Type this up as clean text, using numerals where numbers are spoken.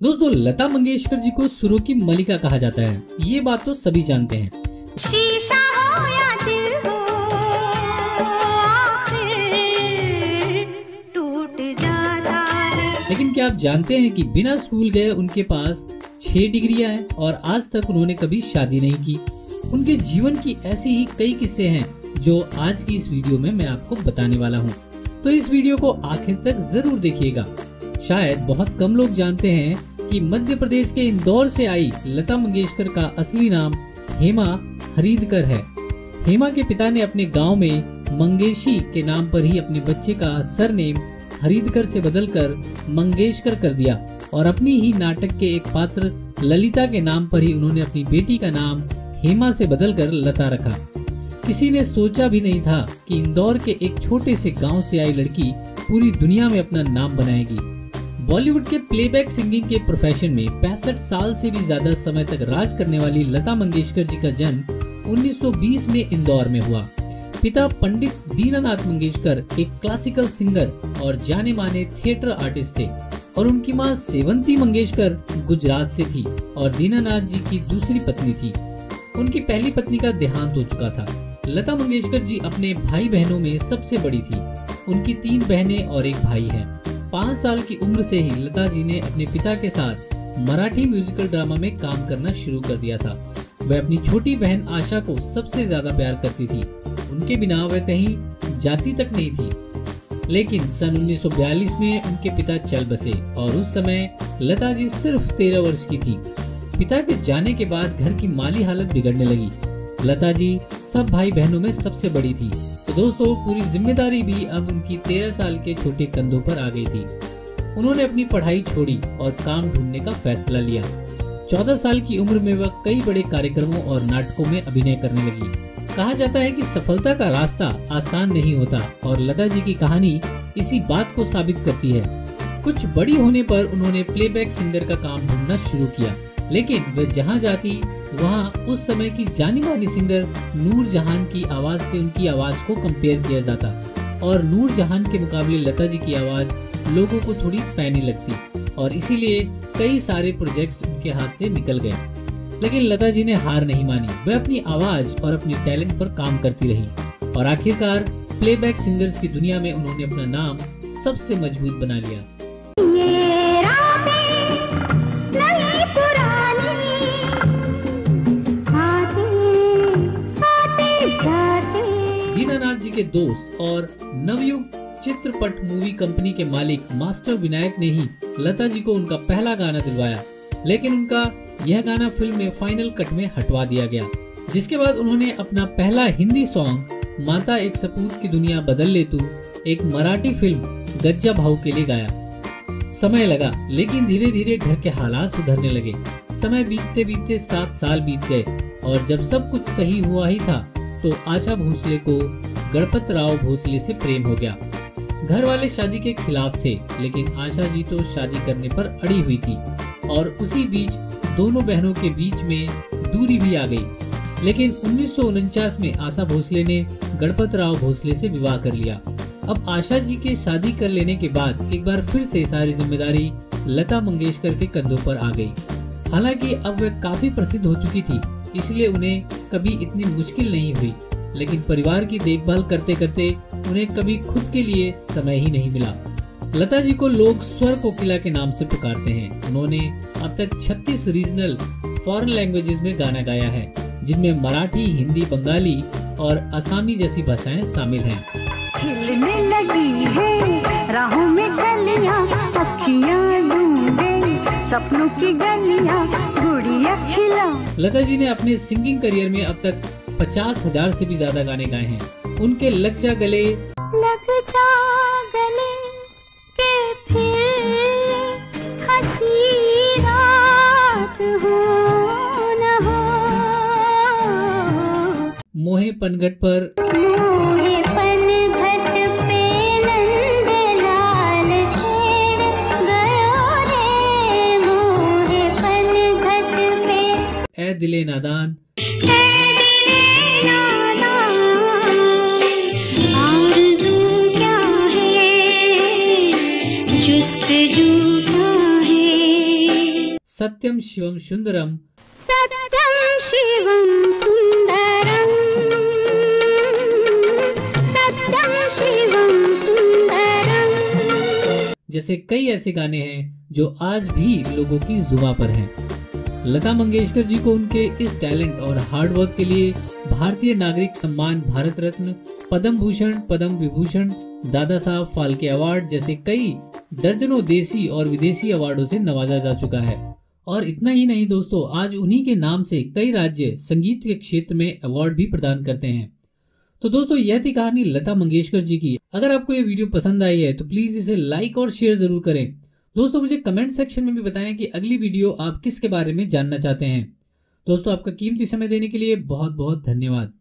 दोस्तों, लता मंगेशकर जी को सुरों की मलिका कहा जाता है, ये बात तो सभी जानते हैं। शीशा हो या दिल हो, आखिर टूट जाता है। लेकिन क्या आप जानते हैं कि बिना स्कूल गए उनके पास 6 डिग्रियां हैं और आज तक उन्होंने कभी शादी नहीं की। उनके जीवन की ऐसी ही कई किस्से हैं जो आज की इस वीडियो में मैं आपको बताने वाला हूँ, तो इस वीडियो को आखिर तक जरूर देखिएगा। शायद बहुत कम लोग जानते हैं कि मध्य प्रदेश के इंदौर से आई लता मंगेशकर का असली नाम हेमा हरीदकर है। हेमा के पिता ने अपने गांव में मंगेशी के नाम पर ही अपने बच्चे का सरनेम हरीदकर से बदलकर मंगेशकर कर दिया और अपनी ही नाटक के एक पात्र ललिता के नाम पर ही उन्होंने अपनी बेटी का नाम हेमा से बदलकर लता रखा। किसी ने सोचा भी नहीं था कि इंदौर के एक छोटे से गांव से आई लड़की पूरी दुनिया में अपना नाम बनाएगी। बॉलीवुड के प्लेबैक सिंगिंग के प्रोफेशन में 65 साल से भी ज्यादा समय तक राज करने वाली लता मंगेशकर जी का जन्म 1920 में इंदौर में हुआ। पिता पंडित दीनानाथ मंगेशकर एक क्लासिकल सिंगर और जाने माने थिएटर आर्टिस्ट थे और उनकी मां सेवंती मंगेशकर गुजरात से थी और दीनानाथ जी की दूसरी पत्नी थी। उनकी पहली पत्नी का देहांत हो चुका था। लता मंगेशकर जी अपने भाई बहनों में सबसे बड़ी थी। उनकी 3 बहनें और एक भाई है। 5 साल की उम्र से ही लता जी ने अपने पिता के साथ मराठी म्यूजिकल ड्रामा में काम करना शुरू कर दिया था। वह अपनी छोटी बहन आशा को सबसे ज्यादा प्यार करती थी। उनके बिना वह कहीं जाती तक नहीं थी। लेकिन सन 1942 में उनके पिता चल बसे और उस समय लता जी सिर्फ 13 वर्ष की थी। पिता के जाने के बाद घर की माली हालत बिगड़ने लगी। लता जी सब भाई बहनों में सबसे बड़ी थी, तो दोस्तों पूरी जिम्मेदारी भी अब उनकी 13 साल के छोटे कंधों पर आ गई थी। उन्होंने अपनी पढ़ाई छोड़ी और काम ढूंढने का फैसला लिया। 14 साल की उम्र में वह कई बड़े कार्यक्रमों और नाटकों में अभिनय करने लगी। कहा जाता है कि सफलता का रास्ता आसान नहीं होता और लता जी की कहानी इसी बात को साबित करती है। कुछ बड़ी होने पर उन्होंने प्लेबैक सिंगर का काम ढूंढना शुरू किया, लेकिन वह जहाँ जाती वहाँ उस समय की जानी मानी सिंगर नूर जहान की आवाज से उनकी आवाज को कंपेयर किया जाता और नूर जहान के मुकाबले लता जी की आवाज लोगों को थोड़ी पैनी लगती और इसीलिए कई सारे प्रोजेक्ट्स उनके हाथ से निकल गए। लेकिन लता जी ने हार नहीं मानी। वह अपनी आवाज और अपनी टैलेंट पर काम करती रही और आखिरकार प्लेबैक सिंगर्स की दुनिया में उन्होंने अपना नाम सबसे मजबूत बना लिया। दीनानाथ जी के दोस्त और नवयुग चित्रपट मूवी कंपनी के मालिक मास्टर विनायक ने ही लता जी को उनका पहला गाना दिलवाया, लेकिन उनका यह गाना फिल्म में फाइनल कट में हटवा दिया गया, जिसके बाद उन्होंने अपना पहला हिंदी सॉन्ग माता एक सपूत की दुनिया बदल ले तू एक मराठी फिल्म गज्जा भाऊ के लिए गाया। समय लगा, लेकिन धीरे धीरे घर के हालात सुधरने लगे। समय बीतते बीतते 7 साल बीत गए और जब सब कुछ सही हुआ ही था तो आशा भोसले को गणपत राव भोसले से प्रेम हो गया। घर वाले शादी के खिलाफ थे, लेकिन आशा जी तो शादी करने पर अड़ी हुई थी और उसी बीच दोनों बहनों के बीच में दूरी भी आ गई। लेकिन 1949 में आशा भोसले ने गणपत राव भोसले से विवाह कर लिया। अब आशा जी के शादी कर लेने के बाद एक बार फिर से सारी जिम्मेदारी लता मंगेशकर के कंधों पर आ गई। हालांकि अब वह काफी प्रसिद्ध हो चुकी थी, इसलिए उन्हें कभी इतनी मुश्किल नहीं हुई, लेकिन परिवार की देखभाल करते करते उन्हें कभी खुद के लिए समय ही नहीं मिला। लता जी को लोग स्वर कोकिला के नाम से पुकारते हैं। उन्होंने अब तक 36 रीजनल फॉरेन लैंग्वेजेस में गाना गाया है, जिनमें मराठी, हिंदी, बंगाली और असमी जैसी भाषाएं शामिल हैं। खिलने लगी है राहों में कलियां, अखियां ढूंढे सपनों की गलियां, गुड़िया खिला। लता जी ने अपने सिंगिंग करियर में अब तक 50,000 से भी ज्यादा गाने गाए हैं। उनके लग जा गले के फिर हंसी रात हो न हो, मोहे पनघट पर ए दिले नादान, आरज़ू क्या है, जुस्तजू क्या है, सत्यम शिवम सुंदरम, सत्यम शिवम सुंदरम, सत्यम शिवम सुंदरम जैसे कई ऐसे गाने हैं जो आज भी लोगों की जुबां पर हैं। लता मंगेशकर जी को उनके इस टैलेंट और हार्डवर्क के लिए भारतीय नागरिक सम्मान, भारत रत्न, पद्म भूषण, पद्म विभूषण, दादा साहब फाल्के अवार्ड जैसे कई दर्जनों देसी और विदेशी अवार्डों से नवाजा जा चुका है। और इतना ही नहीं दोस्तों, आज उन्हीं के नाम से कई राज्य संगीत के क्षेत्र में अवार्ड भी प्रदान करते हैं। तो दोस्तों यह थी कहानी लता मंगेशकर जी की। अगर आपको ये वीडियो पसंद आई है तो प्लीज इसे लाइक और शेयर जरूर करें। दोस्तों मुझे कमेंट सेक्शन में भी बताएं कि अगली वीडियो आप किसके बारे में जानना चाहते हैं। दोस्तों आपका कीमती समय देने के लिए बहुत बहुत धन्यवाद।